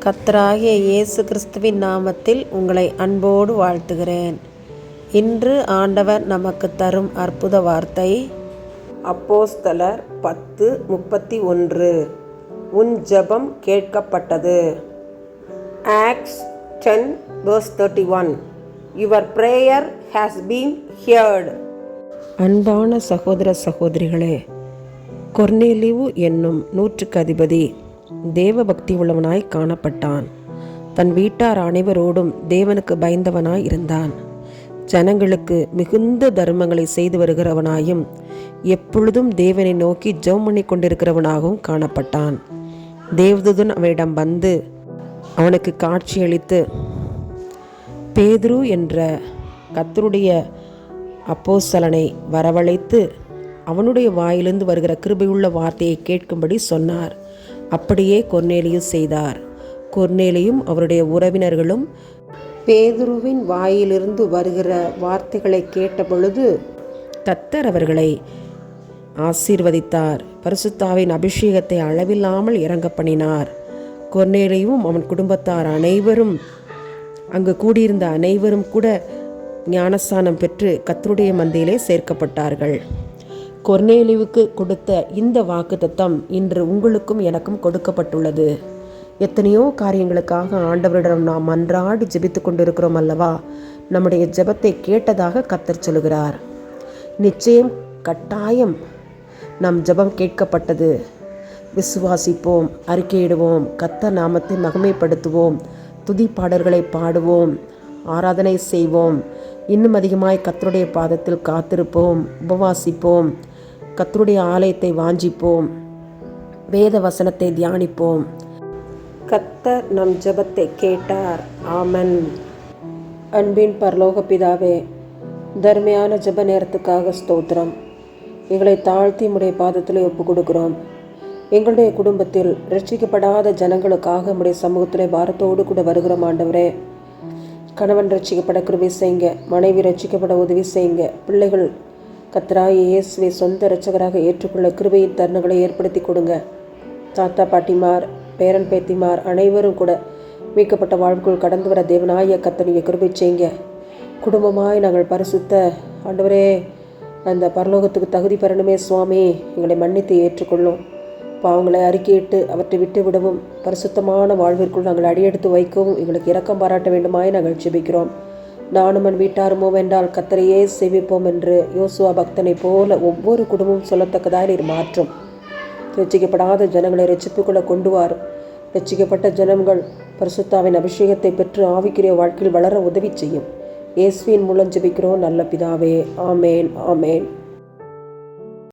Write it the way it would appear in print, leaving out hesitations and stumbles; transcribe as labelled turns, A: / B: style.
A: கர்த்தராகிய இயேசு கிறிஸ்துவின் நாமத்தில் உங்களை அன்போடு வாழ்த்துகிறேன். இன்று ஆண்டவர் நமக்கு தரும் அற்புத வார்த்தை அப்போஸ்தலர் 10:31. உன் ஜெபம் கேட்கப்பட்டது. Acts 10:31. Your prayer has been heard. அன்பான சகோதர சகோதரிகளே, கொர்நேலியு என்னும் 100க்கு அதிபதி தேவ பக்தி உள்ளவனாய் காணப்பட்டான். தன் வீட்டார் அனைவரோடும் தேவனுக்கு பயந்தவனாய் இருந்தான். ஜனங்களுக்கு மிகுந்த தர்மங்களை செய்து வருகிறவனாயும் எப்பொழுதும் தேவனை நோக்கி ஜெபம் பண்ணி கொண்டிருக்கிறவனாகவும் காணப்பட்டான். தேவதூதன் அவனிடம் வந்து அவனுக்கு காட்சியளித்து, பேதுரு என்ற கர்த்தருடைய அப்போஸ்தலனை வரவழைத்து அவனுடைய வாயிலிருந்து வருகிற கிருபையுள்ள வார்த்தையை கேட்கும்படி சொன்னார். அப்படியே கொர்நேலியு செய்தார். கொர்நேலியும் அவருடைய உறவினர்களும் பேதுருவின் வாயிலிருந்து வருகிற வார்த்தைகளை கேட்ட பொழுது கர்த்தர் அவர்களை ஆசீர்வதித்தார். பரிசுத்தாவின் அபிஷேகத்தை அளவில்லாமல் இறங்க பண்ணினார். கொர்நேலியும் அவன் குடும்பத்தார் அனைவரும், அங்கு கூடியிருந்த அனைவரும் கூட ஞானஸ்நானம் பெற்று கர்த்தருடைய மந்தையிலே சேர்க்கப்பட்டார்கள். கொர்நேலியுவுக்கு கொடுத்த இந்த வாக்குத்தத்தம் இன்று உங்களுக்கும் எனக்கும் கொடுக்கப்பட்டுள்ளது. எத்தனையோ காரியங்களுக்காக ஆண்டவரிடம் நாம் மன்றாடி ஜெபித்து கொண்டிருக்கிறோம் அல்லவா? நம்முடைய ஜெபத்தை கேட்டதாக கர்த்தர் சொல்கிறார். நிச்சயம், கட்டாயம் நம் ஜெபம் கேட்கப்பட்டது. விசுவாசிப்போம், அறிக்கையிடுவோம், கர்த்தர் நாமத்தை மகிமைப்படுத்துவோம், துதி பாடல்களை பாடுவோம், ஆராதனை செய்வோம், இன்னும் அதிகமாய் கர்த்தருடைய பாதத்தில் காத்திருப்போம், உபவாசிப்போம், கர்த்தருடைய ஆலயத்தை வாஞ்சிப்போம், வேத வசனத்தை தியானிப்போம். கர்த்தர் நம் ஜெபத்தை கேட்டார். ஆமென். அன்பின் பரலோக பிதாவே, தர்மையான ஜெப நேரத்துக்காக ஸ்தோத்திரம். எங்களை தாழ்த்தி உம்முடைய பாதத்தில் ஒப்பு கொடுக்கிறோம். எங்களுடைய குடும்பத்தில் ரட்சிக்கப்படாத ஜனங்களுக்காக உம்முடைய சமூகத்தில் பாரத்தோடு கூட வருகிறோம். ஆண்டவரே, கணவன் ரட்சிக்கப்பட கிருபை செய்யுங்க, மனைவி ரட்சிக்கப்பட உதவி செய்யுங்க, பிள்ளைகள் கர்த்தராகிய இயேசுவை சொந்த இரட்சகராக ஏற்றுக்கொள்ள கிருபையின் தருணங்களை ஏற்படுத்தி கொடுங்க. தாத்தா பாட்டிமார், பேரன் பேத்திமார் அனைவரும் கூட மீட்கப்பட்ட வாழ்வுக்குள் கடந்து வர தேவனாய கர்த்தருடைய கிருபை செய்யுங்க. குடும்பமாய் நாங்கள் பரிசுத்த ஆண்டவரே அந்த பரலோகத்துக்கு தகுதி பெறணுமே சுவாமி, எங்களை மன்னித்து ஏற்றுக்கொள்ளும். பாவங்களை அறிக்கையிட்டு அவற்றை விட்டு விடவும், பரிசுத்தமான வாழ்விற்குள் நாங்கள் அடியெடுத்து வைக்கவும் எங்களுக்கு இரக்கம் பாராட்ட வேண்டுமாய் நாங்கள் ஜெபிக்கிறோம். நானும் என் வீட்டாருமோ வென்றால் கர்த்தரையே சேவிப்போம் என்று யோசுவா பக்தனை போல ஒவ்வொரு குடும்பமும் சொல்லத்தக்கதாக நீர் மாற்றும். ரட்சிக்கப்படாத ஜனங்களை ரட்சிப்புக்குள்ள கொண்டு வாரும். ரட்சிக்கப்பட்ட ஜனங்கள் பரிசுத்தாவின் அபிஷேகத்தை பெற்று ஆவிக்குரிய வாழ்க்கையில் வளர உதவி செய்யும். இயேசுவின் மூலம் ஜெபிக்கிறோம் நல்ல பிதாவே. ஆமேன், ஆமேன்.